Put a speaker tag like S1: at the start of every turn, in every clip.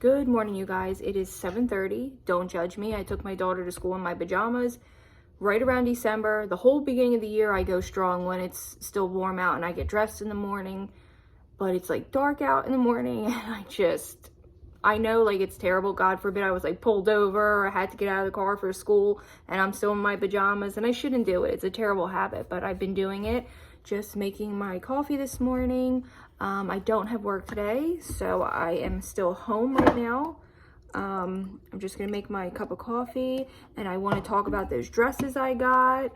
S1: Good morning, you guys. It is 7:30. Don't judge me. I took my daughter to school in my pajamas right around December. The whole beginning of the year, I go strong when it's still warm out and I get dressed in the morning, but it's like dark out in the morning and I know like it's terrible. God forbid I was like pulled over or I had to get out of the car for school and I'm still in my pajamas, and I shouldn't do it. It's a terrible habit, but I've been doing it. Just making my coffee this morning. I don't have work today, so I am still home right now. I'm just gonna make my cup of coffee, and I want to talk about those dresses I got.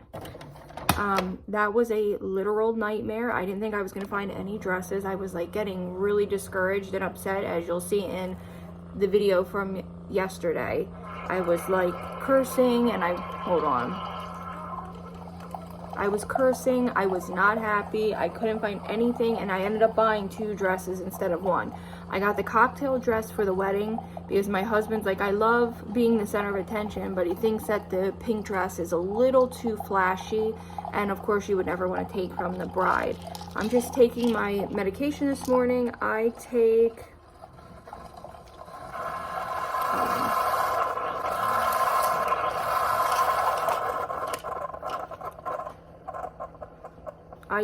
S1: That was a literal nightmare. I didn't think I was gonna find any dresses. I was like getting really discouraged and upset, as you'll see in the video from yesterday. I was like cursing and I was cursing. I was not happy. I couldn't find anything, and I ended up buying 2 dresses instead of 1. I got the cocktail dress for the wedding because my husband's like, I love being the center of attention, but he thinks that the pink dress is a little too flashy, and of course you would never want to take from the bride. I'm just taking my medication this morning. I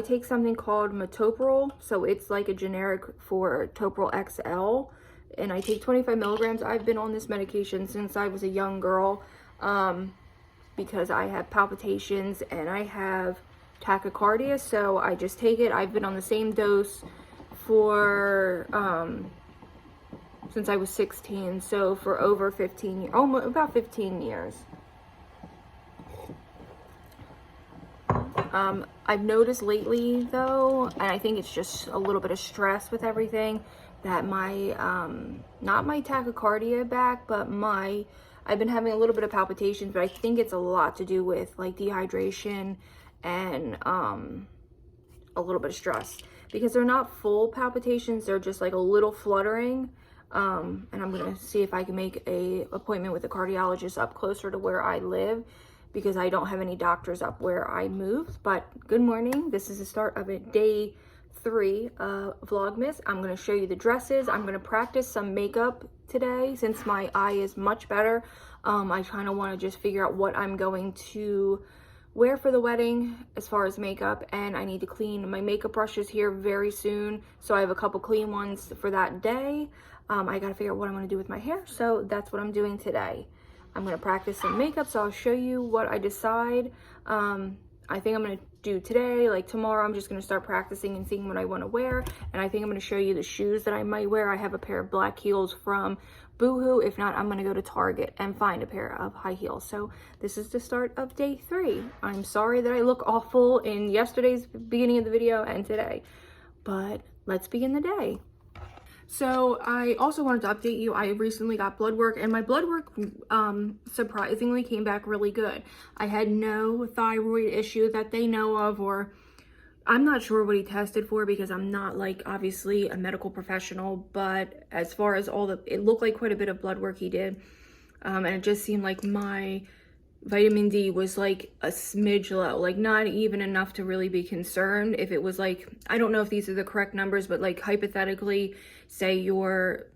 S1: take something called metoprolol, so it's like a generic for Toprol XL, and I take 25 milligrams. I've been on this medication since I was a young girl because I have palpitations and I have tachycardia, so I just take it. I've been on the same dose for since I was 16, so for over 15 years, almost about 15 years. I've noticed lately though, and I think it's just a little bit of stress with everything, that my, not my tachycardia back, but I've been having a little bit of palpitations, but I think it's a lot to do with like dehydration and, a little bit of stress, because they're not full palpitations. They're just like a little fluttering. And I'm going to see if I can make a appointment with a cardiologist up closer to where I live, because I don't have any doctors up where I moved. But good morning. This is the start of day 3 Vlogmas. I'm going to show you the dresses. I'm going to practice some makeup today since my eye is much better. I kind of want to just figure out what I'm going to wear for the wedding as far as makeup, and I need to clean my makeup brushes here very soon, so I have a couple clean ones for that day. I got to figure out what I'm going to do with my hair, so that's what I'm doing today. I'm going to practice some makeup, so I'll show you what I decide. I think I'm going to do today. Like tomorrow, I'm just going to start practicing and seeing what I want to wear. And I think I'm going to show you the shoes that I might wear. I have a pair of black heels from Boohoo. If not, I'm going to go to Target and find a pair of high heels. So this is the start of day 3. I'm sorry that I look awful in yesterday's beginning of the video and today, but let's begin the day. So I also wanted to update you. I recently got blood work, and my blood work surprisingly came back really good. I had no thyroid issue that they know of, or I'm not sure what he tested for because I'm not like obviously a medical professional, but as far as it looked like quite a bit of blood work he did. And it just seemed like my vitamin D was like a smidge low, like not even enough to really be concerned. If it was like, I don't know if these are the correct numbers, but like hypothetically, say your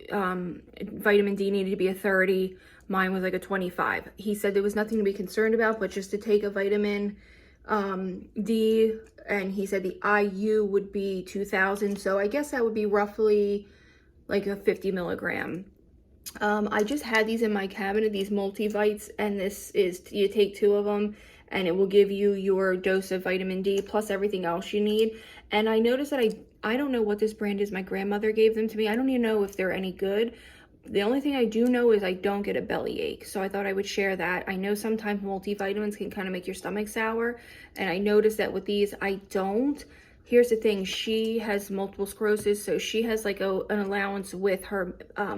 S1: vitamin D needed to be a 30, mine was like a 25. He said there was nothing to be concerned about, but just to take a vitamin D, and he said the IU would be 2,000. So I guess that would be roughly like a 50 milligram. I just had these in my cabinet, these multivites, and this is, you take 2 of them and it will give you your dose of vitamin D plus everything else you need. And I noticed that I don't know what this brand is. My grandmother gave them to me. I don't even know if they're any good. The only thing I do know is I don't get a bellyache, so I thought I would share that. I know sometimes multivitamins can kind of make your stomach sour, and I noticed that with these I don't. Here's the thing, she has multiple sclerosis, so she has like an allowance with her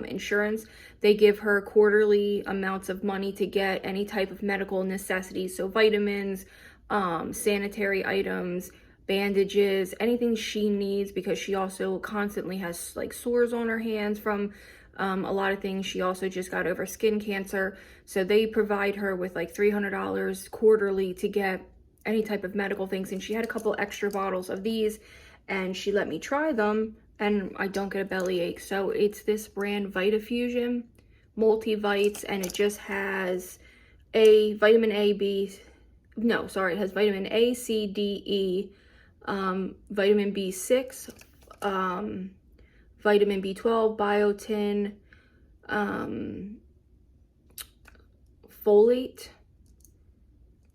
S1: insurance. They give her quarterly amounts of money to get any type of medical necessities, so vitamins, sanitary items, bandages, anything she needs, because she also constantly has like sores on her hands from a lot of things. She also just got over skin cancer, so they provide her with like $300 quarterly to get any type of medical things. And she had a couple extra bottles of these, and she let me try them, and I don't get a bellyache. So it's this brand Vitafusion Multivites, and it just has a vitamin A, B, no, sorry, it has vitamin A, C, D, E, vitamin B6, vitamin B12, biotin, folate,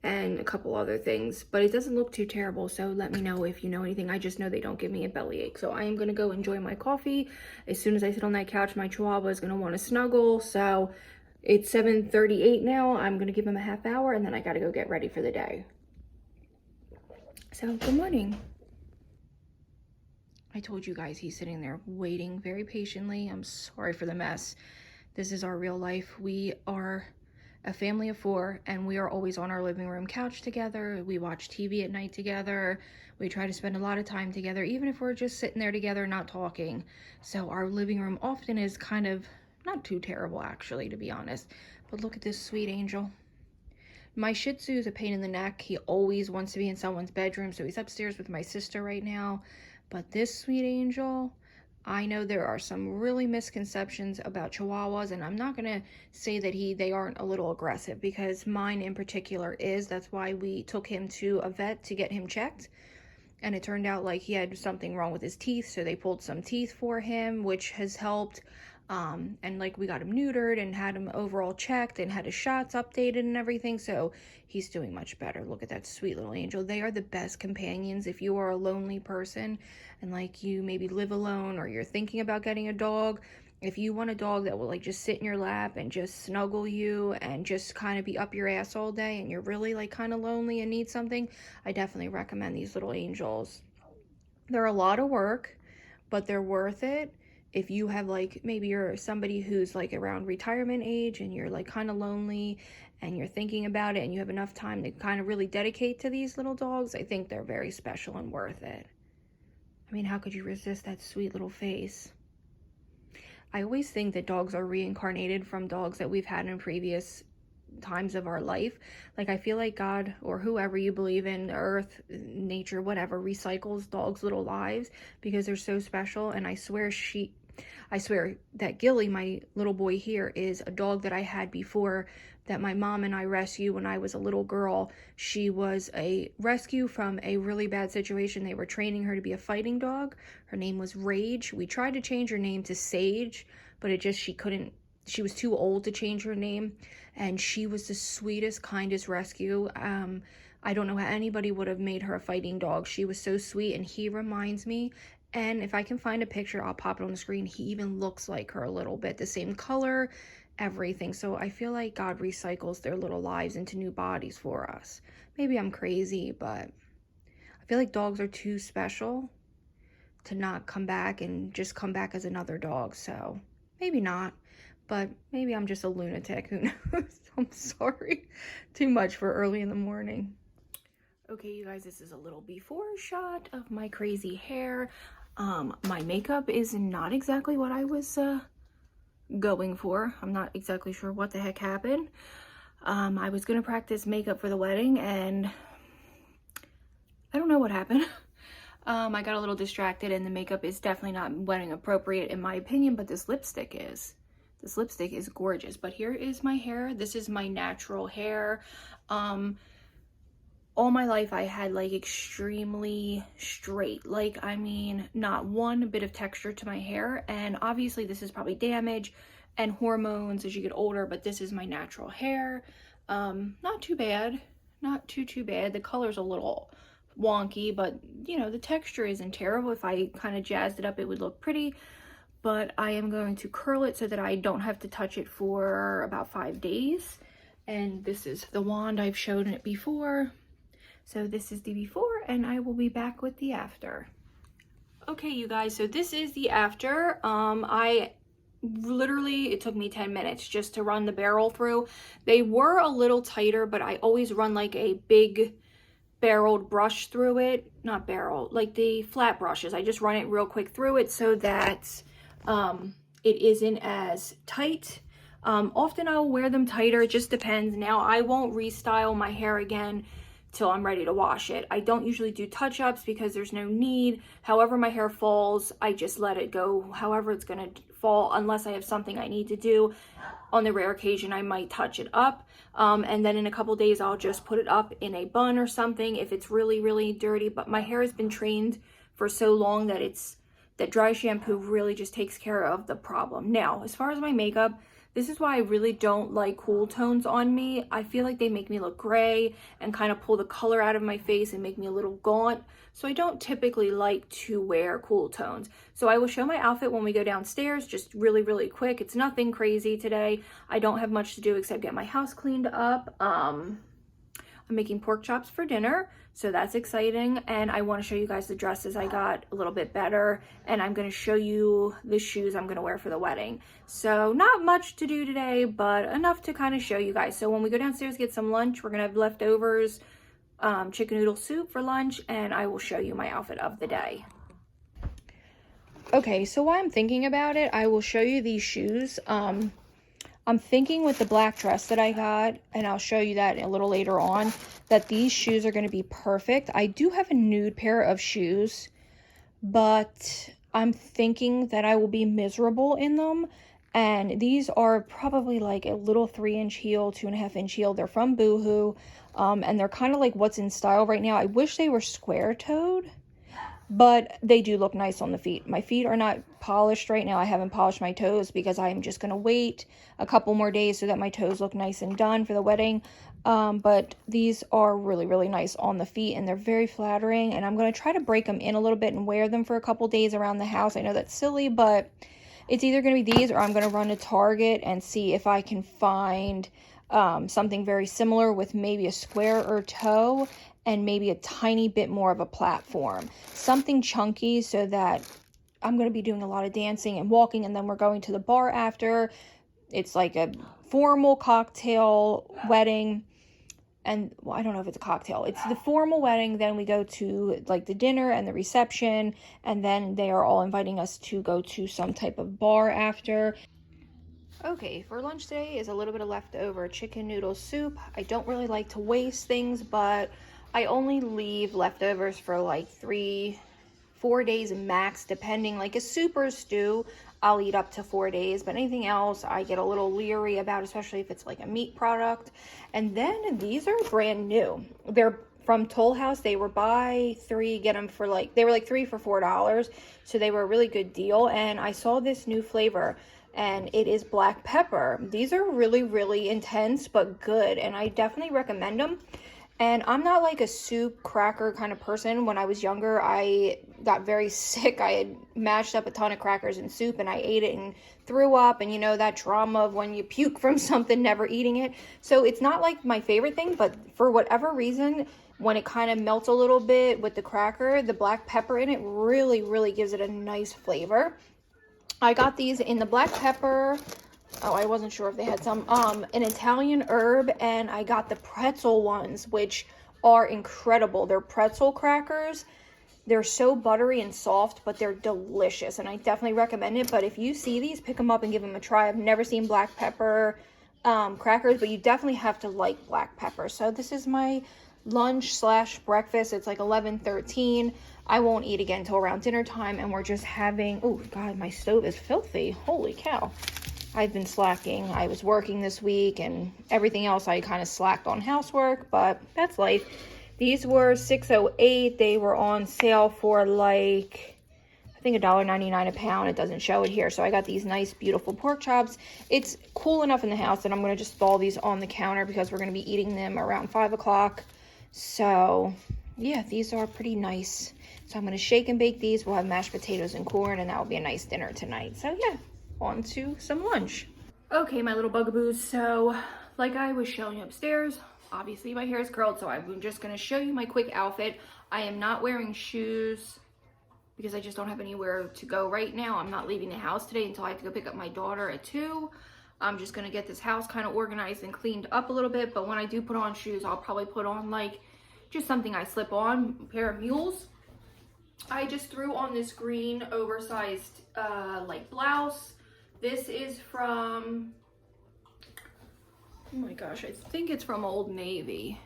S1: and a couple other things, but it doesn't look too terrible. So let me know if you know anything. I just know they don't give me a bellyache. So I am going to go enjoy my coffee. As soon as I sit on that couch, my chihuahua is going to want to snuggle. So it's 7:38 now. I'm going to give him a half hour, and then I got to go get ready for the day. So good morning. I told you guys he's sitting there waiting very patiently. I'm sorry for the mess. This is our real life. We are a family of 4, and we are always on our living room couch together. We watch TV at night together. We try to spend a lot of time together, even if we're just sitting there together not talking. So our living room often is kind of not too terrible, actually, to be honest. But look at this sweet angel. My Shih Tzu is a pain in the neck. He always wants to be in someone's bedroom, so he's upstairs with my sister right now. But this sweet angel, I know there are some really misconceptions about Chihuahuas, and I'm not going to say that they aren't a little aggressive, because mine in particular is. That's why we took him to a vet to get him checked, and it turned out like he had something wrong with his teeth, so they pulled some teeth for him, which has helped. And like we got him neutered and had him overall checked and had his shots updated and everything, so he's doing much better. Look at that sweet little angel. They are the best companions if you are a lonely person and like you maybe live alone or you're thinking about getting a dog. If you want a dog that will like just sit in your lap and just snuggle you and just kind of be up your ass all day, and you're really like kind of lonely and need something, I definitely recommend these little angels. They're a lot of work, but they're worth it. If you have like, maybe you're somebody who's like around retirement age and you're like kind of lonely and you're thinking about it and you have enough time to kind of really dedicate to these little dogs, I think they're very special and worth it. I mean, how could you resist that sweet little face? I always think that dogs are reincarnated from dogs that we've had in previous times of our life. Like, I feel like God, or whoever you believe in, earth, nature, whatever, recycles dogs' little lives because they're so special. And I swear that Gilly, my little boy here, is a dog that I had before that my mom and I rescued when I was a little girl. She was a rescue from a really bad situation. They were training her to be a fighting dog. Her name was Rage. We tried to change her name to Sage, but she was too old to change her name. And she was the sweetest, kindest rescue. I don't know how anybody would have made her a fighting dog. She was so sweet, and he reminds me, and if I can find a picture, I'll pop it on the screen. He even looks like her a little bit, the same color, everything. So I feel like God recycles their little lives into new bodies for us. Maybe I'm crazy, but I feel like dogs are too special to not come back and just come back as another dog. So maybe not, but maybe I'm just a lunatic. Who knows? I'm sorry. Too much for early in the morning. Okay, you guys, this is a little before shot of my crazy hair. My makeup is not exactly what I was going for. I'm not exactly sure what the heck happened. I was gonna practice makeup for the wedding, and I don't know what happened. I got a little distracted, and the makeup is definitely not wedding appropriate in my opinion, but this lipstick is. This lipstick is gorgeous. But here is my hair. This is my natural hair. All my life I had like extremely straight, like, I mean, not one bit of texture to my hair. And obviously this is probably damage and hormones as you get older, but this is my natural hair. Not too bad, not too bad. The color's a little wonky, but you know, the texture isn't terrible. If I kind of jazzed it up, it would look pretty. But I am going to curl it so that I don't have to touch it for about 5 days. And this is the wand. I've shown it before. So this is the before, and I will be back with the after. Okay, you guys, so this is the after. It took me 10 minutes just to run the barrel through. They were a little tighter, but I always run like a big barreled brush through it. Not barrel, like the flat brushes. I just run it real quick through it so that it isn't as tight. Often I'll wear them tighter, it just depends. Now I won't restyle my hair again till I'm ready to wash it. I don't usually do touch-ups because there's no need. However my hair falls, I just let it go however it's gonna fall, unless I have something I need to do. On the rare occasion, I might touch it up. And then in a couple days, I'll just put it up in a bun or something if it's really, really dirty. But my hair has been trained for so long that dry shampoo really just takes care of the problem. Now, as far as my makeup, this is why I really don't like cool tones on me. I feel like they make me look gray and kind of pull the color out of my face and make me a little gaunt. So I don't typically like to wear cool tones. So I will show my outfit when we go downstairs, just really, really quick. It's nothing crazy today. I don't have much to do except get my house cleaned up. I'm making pork chops for dinner, so that's exciting. And I want to show you guys the dresses I got a little bit better. And I'm going to show you the shoes I'm going to wear for the wedding. So not much to do today, but enough to kind of show you guys. So when we go downstairs, get some lunch, we're going to have leftovers, chicken noodle soup for lunch, and I will show you my outfit of the day. Okay, so while I'm thinking about it, I will show you these shoes. I'm thinking with the black dress that I got, and I'll show you that a little later on, that these shoes are going to be perfect. I do have a nude pair of shoes, but I'm thinking that I will be miserable in them. And these are probably like a little 3-inch heel, 2.5-inch heel. They're from Boohoo, and they're kind of like what's in style right now. I wish they were square-toed, but they do look nice on the feet. My feet are not polished right now. I haven't polished my toes because I'm just going to wait a couple more days so that my toes look nice and done for the wedding. But these are really, really nice on the feet, and they're very flattering. And I'm going to try to break them in a little bit and wear them for a couple days around the house. I know that's silly, but it's either going to be these or I'm going to run to Target and see if I can find something very similar with maybe a squarer toe and maybe a tiny bit more of a platform. Something chunky so that I'm going to be doing a lot of dancing and walking, and then we're going to the bar after. It's like a formal cocktail wedding. And well, I don't know if it's a cocktail. It's the formal wedding. Then we go to like the dinner and the reception. And then they are all inviting us to go to some type of bar after. Okay, for lunch today is a little bit of leftover chicken noodle soup. I don't really like to waste things, but I only leave leftovers for like 3-4 days max, depending. Like a soup or stew, I'll eat up to 4 days, but anything else I get a little leery about, especially if it's like a meat product. And then these are brand new. They're from Toll House. They were buy 3, get them for like, they were like 3 for $4. So they were a really good deal. And I saw this new flavor, and it is black pepper. These are really, really intense, but good. And I definitely recommend them. And I'm not like a soup cracker kind of person. When I was younger, I got very sick. I had mashed up a ton of crackers in soup, and I ate it and threw up. And you know, that trauma of when you puke from something, never eating it. So it's not like my favorite thing, but for whatever reason, when it kind of melts a little bit with the cracker, the black pepper in it really, really gives it a nice flavor. I got these in the black pepper. Oh, I wasn't sure if they had some, an Italian herb, and I got the pretzel ones, which are incredible. They're pretzel crackers. They're so buttery and soft, but they're delicious, and I definitely recommend it. But if you see these, pick them up and give them a try. I've never seen black pepper crackers, but you definitely have to like black pepper. So this is my lunch/breakfast. It's like 11:13. I won't eat again until around dinner time, and we're just having, oh God, my stove is filthy. Holy cow. I've been slacking. I was working this week, and everything else I kind of slacked on housework, but that's life. These were $6.08. They were on sale for like, I think $1.99 a pound. It doesn't show it here. So I got these nice, beautiful pork chops. It's cool enough in the house that I'm going to just thaw these on the counter because we're going to be eating them around 5 o'clock. So yeah, these are pretty nice. So I'm going to shake and bake these. We'll have mashed potatoes and corn, and that will be a nice dinner tonight. So yeah, on to some lunch. Okay, my little bugaboos. So like I was showing upstairs, obviously my hair is curled, so I'm just going to show you my quick outfit. I am not wearing shoes because I just don't have anywhere to go right now. I'm not leaving the house today until I have to go pick up my daughter at 2. I'm just going to get this house kind of organized and cleaned up a little bit, but when I do put on shoes, I'll probably put on like just something I slip on, a pair of mules. I just threw on this green oversized like blouse. This is from, oh my gosh, I think it's from Old Navy.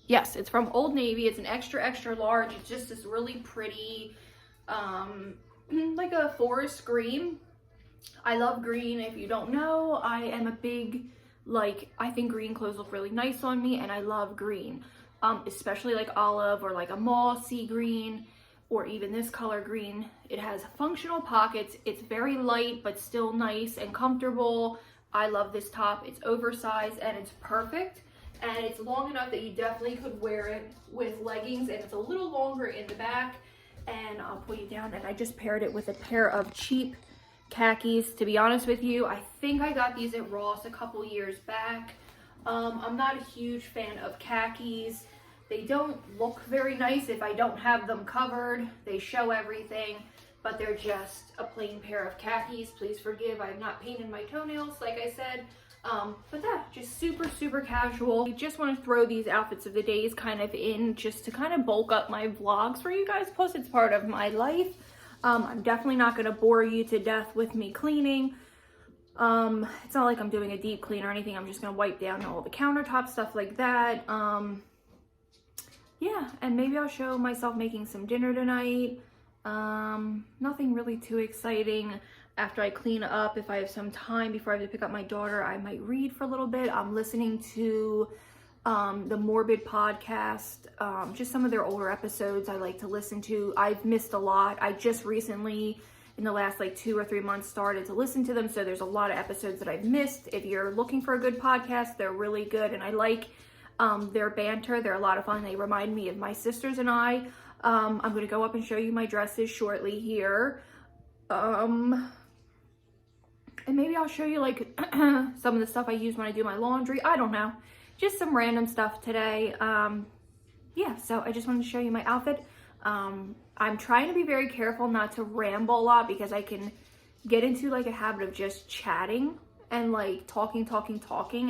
S1: Yes, it's from Old Navy. It's an extra, extra large. It's just this really pretty, like a forest green. I love green. If you don't know, I am a big, like, I think green clothes look really nice on me, and I love green, especially like olive or like a mossy green, or even this color green. It has functional pockets. It's very light, but still nice and comfortable. I love this top. It's oversized and it's perfect. And it's long enough that you definitely could wear it with leggings, and it's a little longer in the back. And I'll pull you down, and I just paired it with a pair of cheap khakis. To be honest with you, I think I got these at Ross a couple years back. I'm not a huge fan of khakis. They don't look very nice if I don't have them covered. They show everything, but they're just a plain pair of khakis. Please forgive, I've not painted my toenails, like I said. But yeah, just super, super casual. I just want to throw these outfits of the days kind of in just to kind of bulk up my vlogs for you guys. Plus, it's part of my life. I'm definitely not going to bore you to death with me cleaning. It's not like I'm doing a deep clean or anything. I'm just going to wipe down all the countertop, stuff like that. Yeah, and maybe I'll show myself making some dinner tonight. Nothing really too exciting. After I clean up, if I have some time before I have to pick up my daughter, I might read for a little bit. I'm listening to the Morbid podcast, just some of their older episodes I like to listen to. I've missed a lot. I just recently, in the last like 2 or 3 months, started to listen to them, so there's a lot of episodes that I've missed. If you're looking for a good podcast, they're really good, and I like their banter. They're a lot of fun. They remind me of my sisters and I. I'm going to go up and show you my dresses shortly here. And maybe I'll show you like some of the stuff I use when I do my laundry. I don't know. Just some random stuff today. Yeah, so I just wanted to show you my outfit. I'm trying to be very careful not to ramble a lot, because I can get into like a habit of just chatting and like talking,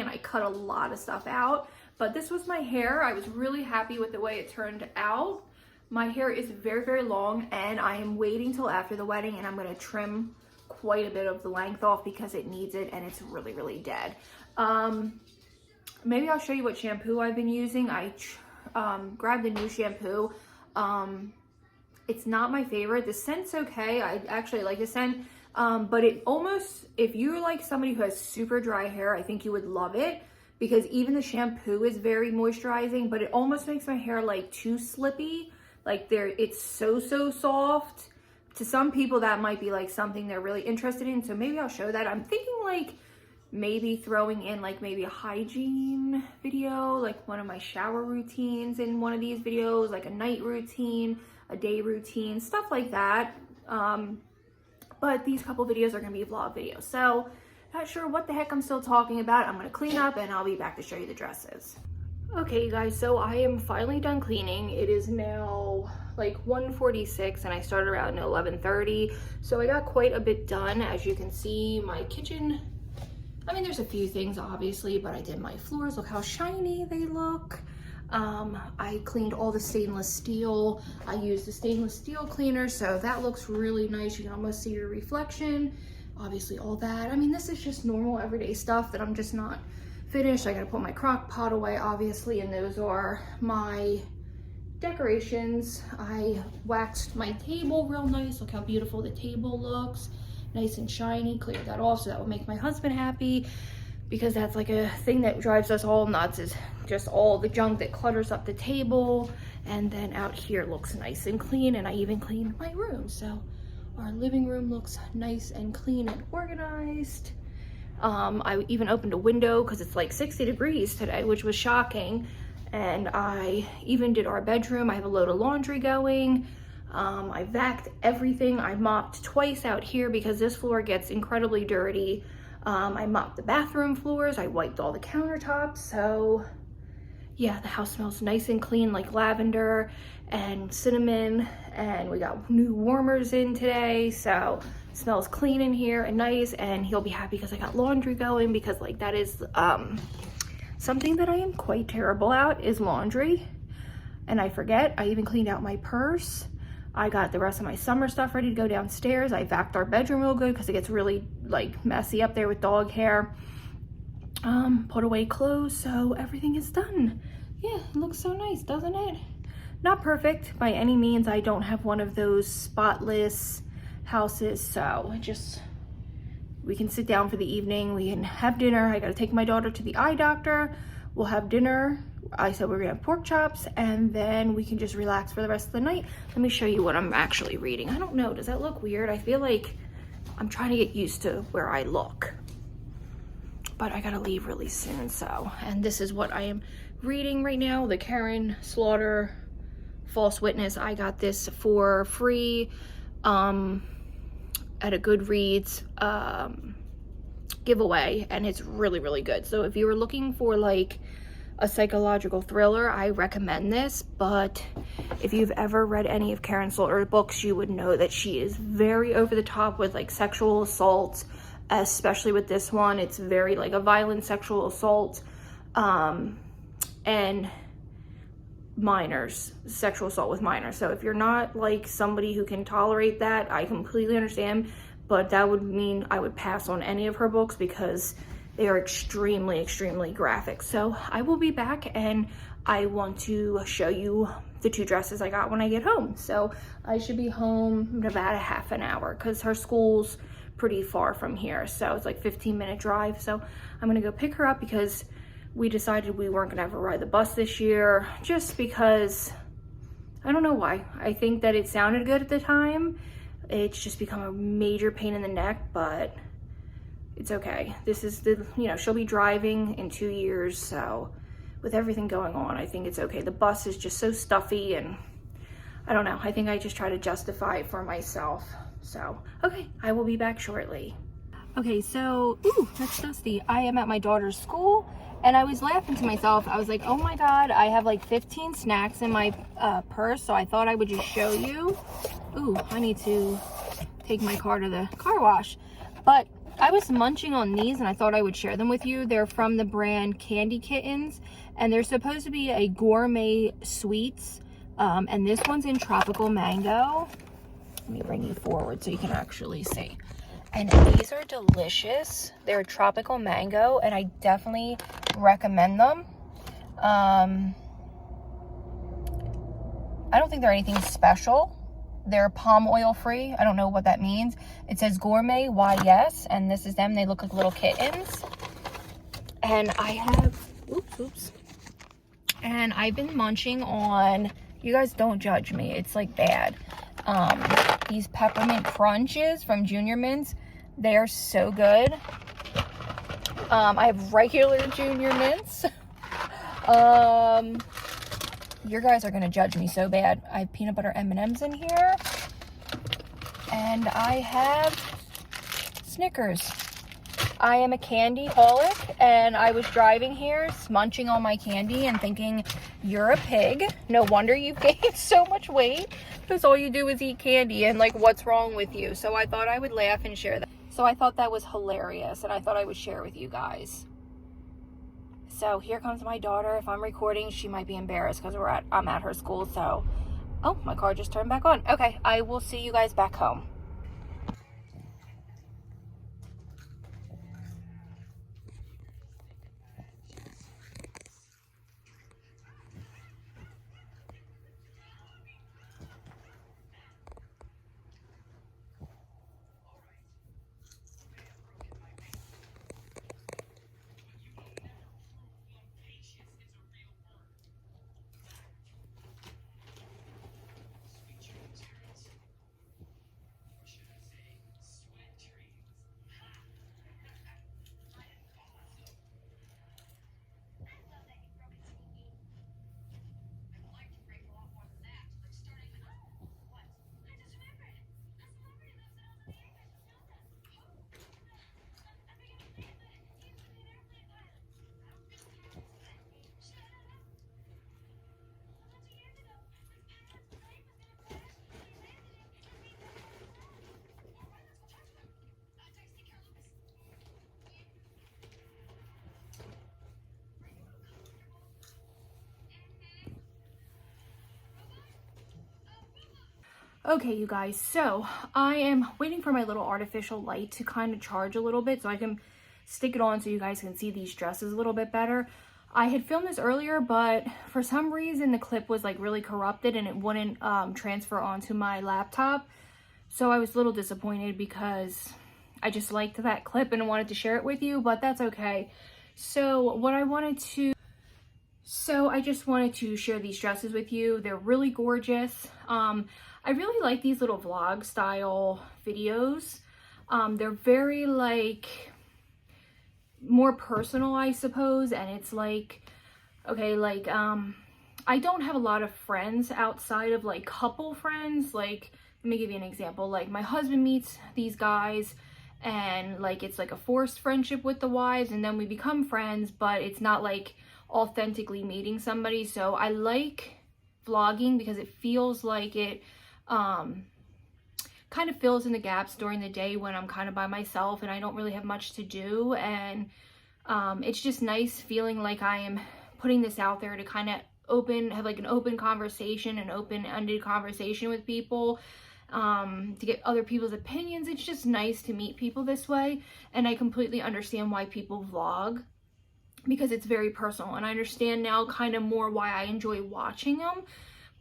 S1: and I cut a lot of stuff out. But this was my hair. I was really happy with the way it turned out. My hair is very, very long, and I am waiting till after the wedding, and I'm going to trim quite a bit of the length off because it needs it, and it's really, really dead. Maybe I'll show you what shampoo I've been using. I grabbed a new shampoo. It's not my favorite. The scent's okay. I actually like the scent, but it almost, if you're like somebody who has super dry hair, I think you would love it, because even the shampoo is very moisturizing, but it almost makes my hair like too slippy. Like it's so soft. To some people that might be like something they're really interested in, so maybe I'll show that. I'm thinking like maybe throwing in like maybe a hygiene video, like one of my shower routines in one of these videos, like a night routine, a day routine, stuff like that. But these couple videos are gonna be vlog videos, so not sure what the heck I'm still talking about. I'm gonna clean up and I'll be back to show you the dresses. Okay, you guys, so I am finally done cleaning. It is now like 1:46 and I started around 11:30, so I got quite a bit done. As you can see, my kitchen, I mean, there's a few things obviously, but I did my floors. Look how shiny they look. I cleaned all the stainless steel. I used the stainless steel cleaner, so that looks really nice. You can almost see your reflection. Obviously all that. I mean, this is just normal everyday stuff that I'm just not finished. I gotta put my crock pot away, obviously, and those are my decorations. I waxed my table real nice. Look how beautiful the table looks. Nice and shiny. Cleared that off so that would make my husband happy, because that's like a thing that drives us all nuts, is just all the junk that clutters up the table. And then out here looks nice and clean, and I even cleaned my room. So our living room looks nice and clean and organized. I even opened a window because it's like 60 degrees today, which was shocking. And I even did our bedroom. I have a load of laundry going. I vacuumed everything. I mopped twice out here because this floor gets incredibly dirty. I mopped the bathroom floors. I wiped all the countertops. So yeah, the house smells nice and clean, like lavender and cinnamon. And we got new warmers in today, so it smells clean in here and nice. And he'll be happy because I got laundry going, because like that is something that I am quite terrible at, is laundry. And I forget. I even cleaned out my purse. I got the rest of my summer stuff ready to go downstairs. I vacuumed our bedroom real good because it gets really like messy up there with dog hair. Put away clothes, so everything is done. Yeah, it looks so nice, doesn't it? Not perfect by any means. I don't have one of those spotless houses, so we can sit down for the evening, we can have dinner. I gotta take my daughter to the eye doctor. We'll have dinner. I said we're gonna have pork chops, and then we can just relax for the rest of the night. Let me show you what I'm actually reading. I don't know, does that look weird? I feel like I'm trying to get used to where I look, but I gotta leave really soon, so. And this is what I am reading right now, the Karin Slaughter False Witness. I got this for free at a Goodreads giveaway, and it's really, really good. So if you were looking for like a psychological thriller, I recommend this. But if you've ever read any of Karin Slaughter's books, you would know that she is very over the top with like sexual assault, especially with this one. It's very like a violent sexual assault, and minors, sexual assault with minors. So if you're not like somebody who can tolerate that, I completely understand, but that would mean I would pass on any of her books because they are extremely, extremely graphic. So I will be back, and I want to show you the 2 dresses I got when I get home. So I should be home in about a half an hour because her school's pretty far from here. So it's like 15-minute drive. So I'm gonna go pick her up because we decided we weren't gonna ever ride the bus this year, just because, I don't know why. I think that it sounded good at the time. It's just become a major pain in the neck, but it's okay. This is the, you know, she'll be driving in 2 years, so with everything going on, I think it's okay. The bus is just so stuffy, and I don't know. I think I just try to justify it for myself. So, okay, I will be back shortly. Okay, so, ooh, that's dusty. I am at my daughter's school, and I was laughing to myself. I was like, oh my God, I have like 15 snacks in my purse, so I thought I would just show you. Ooh, I need to take my car to the car wash. But I was munching on these, and I thought I would share them with you. They're from the brand Candy Kittens, and they're supposed to be a gourmet sweets, and this one's in tropical mango. Let me bring you forward so you can actually see. And these are delicious. They're tropical mango, and I definitely recommend them. I don't think they're anything special. They're palm oil free. I don't know what that means. It says gourmet YS, and this is them. They look like little kittens. And I have, oops. And I've been munching on, you guys don't judge me, it's like bad. These peppermint crunches from Junior Mints. They are so good. I have regular Junior Mints. You guys are gonna judge me so bad. I have peanut butter M&Ms in here, and I have Snickers. I am a candy holic, and I was driving here munching on my candy and thinking, you're a pig. No wonder you've gained so much weight, because all you do is eat candy, and like, what's wrong with you? So I thought I would laugh and share that. So I thought that was hilarious, and I thought I would share with you guys. So here comes my daughter. If I'm recording, she might be embarrassed because I'm at her school. So, oh, my car just turned back on. Okay, I will see you guys back home. Okay, you guys, so I am waiting for my little artificial light to kind of charge a little bit so I can stick it on so you guys can see these dresses a little bit better. I had filmed this earlier, but for some reason the clip was like really corrupted and it wouldn't transfer onto my laptop. So I was a little disappointed because I just liked that clip and wanted to share it with you, but that's okay. So I just wanted to share these dresses with you. They're really gorgeous. I really like these little vlog style videos. They're very like more personal, I suppose, and it's like, okay, like I don't have a lot of friends outside of like couple friends. Like, let me give you an example. Like, my husband meets these guys and like it's like a forced friendship with the wives, and then we become friends, but it's not like authentically meeting somebody. So I like vlogging because it feels like it kind of fills in the gaps during the day when I'm kind of by myself and I don't really have much to do. And it's just nice feeling like I am putting this out there to kind of have like an open conversation, an open-ended conversation with people, to get other people's opinions. It's just nice to meet people this way. And I completely understand why people vlog, because it's very personal. And I understand now kind of more why I enjoy watching them,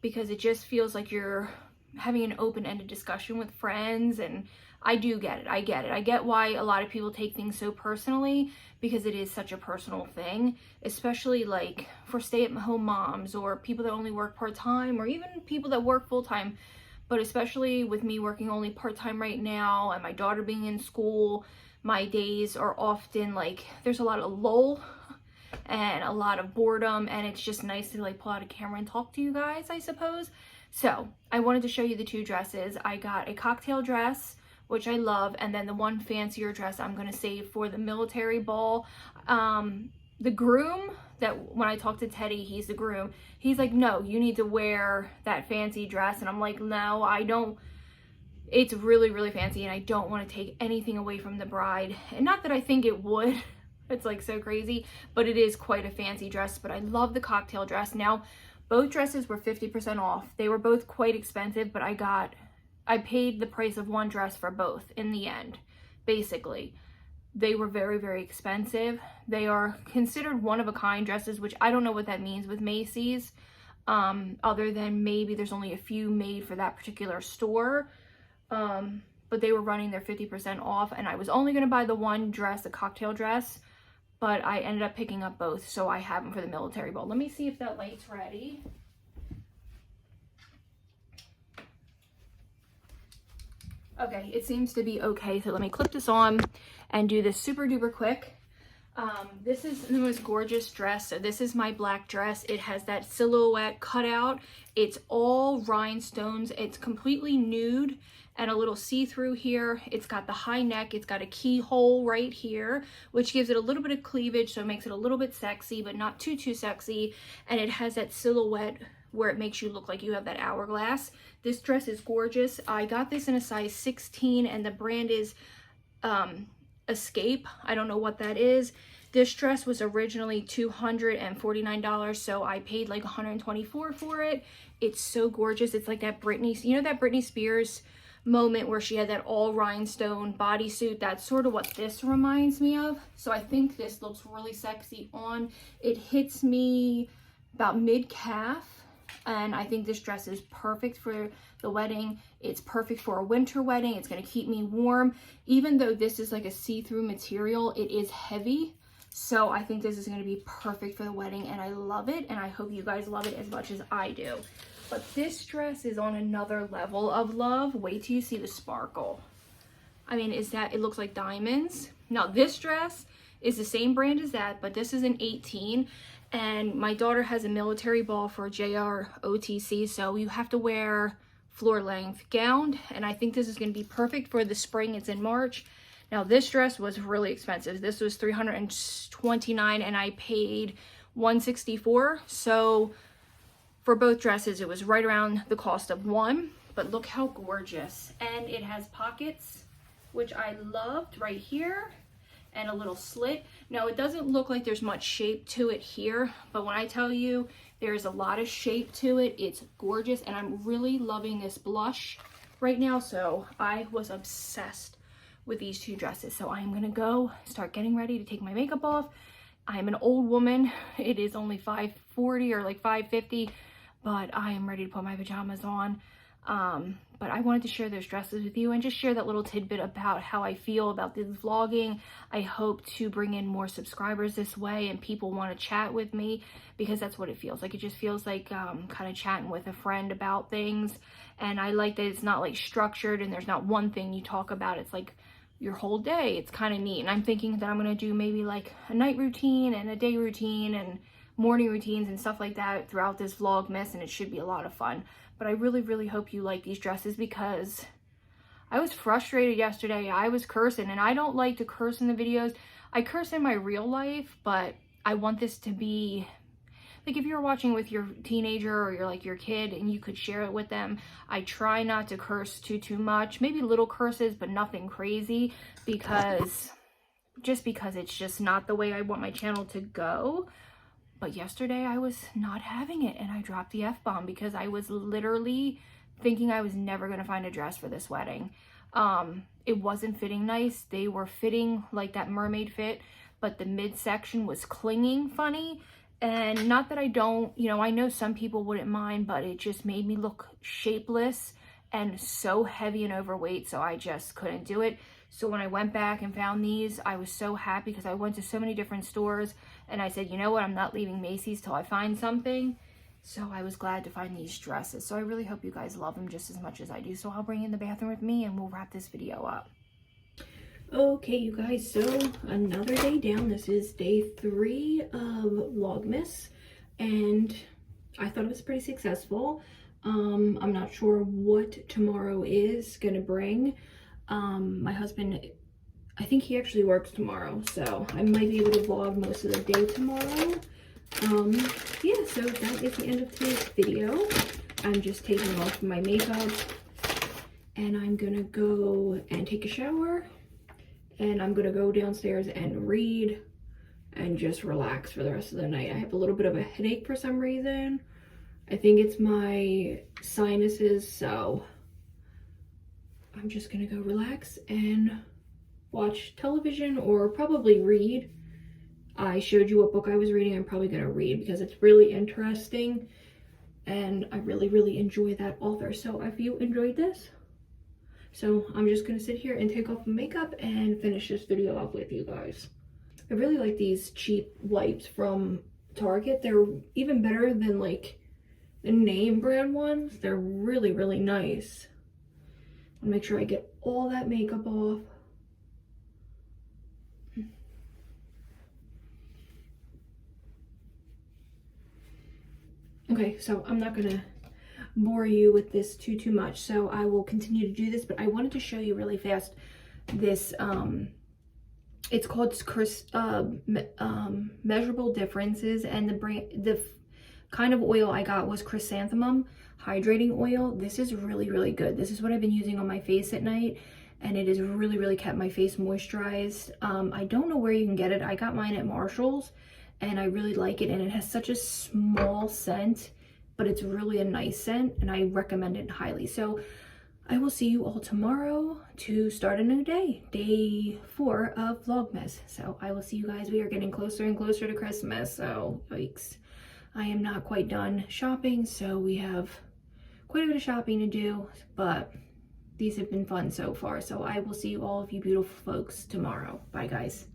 S1: because it just feels like you're having an open-ended discussion with friends. And I do get it. I get why a lot of people take things so personally, because it is such a personal thing, especially like for stay-at-home moms or people that only work part-time, or even people that work full-time. But especially with me working only part-time right now and my daughter being in school, my days are often like there's a lot of lull and a lot of boredom, and it's just nice to like pull out a camera and talk to you guys, I suppose. So I wanted to show you the two dresses. I got a cocktail dress, which I love, and then the one fancier dress I'm going to save for the military ball. The groom, that when I talked to Teddy, he's the groom, he's like, no, you need to wear that fancy dress. And I'm like, no, I don't. It's really, really fancy, and I don't want to take anything away from the bride. And not that I think it would. It's like so crazy, but it is quite a fancy dress. But I love the cocktail dress. Now, both dresses were 50% off. They were both quite expensive, but I paid the price of one dress for both in the end, basically. They were very, very expensive. They are considered one-of-a-kind dresses, which I don't know what that means with Macy's, other than maybe there's only a few made for that particular store. But they were running their 50% off, and I was only going to buy the one dress, the cocktail dress, but I ended up picking up both, so I have them for the military ball. Let me see if that light's ready. Okay, it seems to be okay, so let me clip this on and do this super duper quick. This is the most gorgeous dress. So this is my black dress. It has that silhouette cutout. It's all rhinestones. It's completely nude and a little see-through here. It's got the high neck. It's got a keyhole right here, which gives it a little bit of cleavage, so it makes it a little bit sexy, but not too sexy. And it has that silhouette where it makes you look like you have that hourglass. This dress is gorgeous. I got this in a size 16, and the brand is Escape. I don't know what that is. This dress was originally $249, so I paid like $124 for it. It's so gorgeous. It's like that Britney, you know, that Britney Spears moment where she had that all rhinestone bodysuit. That's sort of what this reminds me of. So I think this looks really sexy on. It hits me about mid-calf. And I think this dress is perfect for the wedding. It's perfect for a winter wedding. It's going to keep me warm. Even though this is like a see-through material, it is heavy. So I think this is going to be perfect for the wedding, and I love it. And I hope you guys love it as much as I do. But this dress is on another level of love. Wait till you see the sparkle. I mean, it looks like diamonds. Now this dress is the same brand as that, but this is an 18. And my daughter has a military ball for JROTC, so you have to wear floor length gown, and I think this is going to be perfect for the spring. It's in March. Now this dress was really expensive. This was $329 and I paid $164. So for both dresses it was right around the cost of one, but look how gorgeous. And it has pockets, which I loved, right here, and a little slit. Now it doesn't look like there's much shape to it here, but when I tell you there's a lot of shape to it, it's gorgeous. And I'm really loving this blush right now, so I was obsessed with these two dresses. So I'm gonna go start getting ready to take my makeup off. I'm an old woman. It is only 5:40 or like 5:50, but I am ready to put my pajamas on. But I wanted to share those dresses with you and just share that little tidbit about how I feel about this vlogging. I hope to bring in more subscribers this way and people want to chat with me, because that's what it feels like. It just feels like kind of chatting with a friend about things. And I like that it's not like structured and there's not one thing you talk about. It's like your whole day. It's kind of neat. And I'm thinking that I'm going to do maybe like a night routine and a day routine and morning routines and stuff like that throughout this Vlogmas, and it should be a lot of fun. But I really, really hope you like these dresses, because I was frustrated yesterday. I was cursing, and I don't like to curse in the videos. I curse in my real life, but I want this to be like, if you're watching with your teenager or you're like your kid and you could share it with them. I try not to curse too much, maybe little curses, but nothing crazy, because it's just not the way I want my channel to go. But yesterday I was not having it, and I dropped the F-bomb because I was literally thinking I was never going to find a dress for this wedding. It wasn't fitting nice. They were fitting like that mermaid fit, but the midsection was clinging funny. And not that I don't, you know, I know some people wouldn't mind, but it just made me look shapeless and so heavy and overweight, so I just couldn't do it. So when I went back and found these, I was so happy, because I went to so many different stores and I said, you know what, I'm not leaving Macy's till I find something. So I was glad to find these dresses. So I really hope you guys love them just as much as I do. So I'll bring you in the bathroom with me and we'll wrap this video up. Okay, you guys, so another day down. This is day 3 of Vlogmas, and I thought it was pretty successful. I'm not sure what tomorrow is gonna bring. My husband, I think he actually works tomorrow, so I might be able to vlog most of the day tomorrow. Yeah, so that is the end of today's video. I'm just taking off my makeup, and I'm gonna go and take a shower, and I'm gonna go downstairs and read and just relax for the rest of the night. I have a little bit of a headache for some reason. I think it's my sinuses, so I'm just gonna go relax and watch television or probably read. I showed you what book I was reading. I'm probably gonna read because it's really interesting and I really, really enjoy that author. So if you enjoyed this, so I'm just gonna sit here and take off my makeup and finish this video up with you guys. I really like these cheap wipes from Target. They're even better than like the name brand ones. They're really, really nice. I'll make sure I get all that makeup off. Okay, so I'm not gonna bore you with this too much, so I will continue to do this, but I wanted to show you really fast this it's called Measurable Differences, and the kind of oil I got was chrysanthemum hydrating oil. This is really, really good. This is what I've been using on my face at night, and it has really, really kept my face moisturized. I don't know where you can get it. I got mine at Marshall's, and I really like it, and it has such a small scent, but it's really a nice scent, and I recommend it highly. So I will see you all tomorrow to start a new day, day 4 of Vlogmas. So I will see you guys. We are getting closer and closer to Christmas, so yikes. I am not quite done shopping, so we have quite a bit of shopping to do, but these have been fun so far. So I will see you all of you beautiful folks tomorrow. Bye, guys.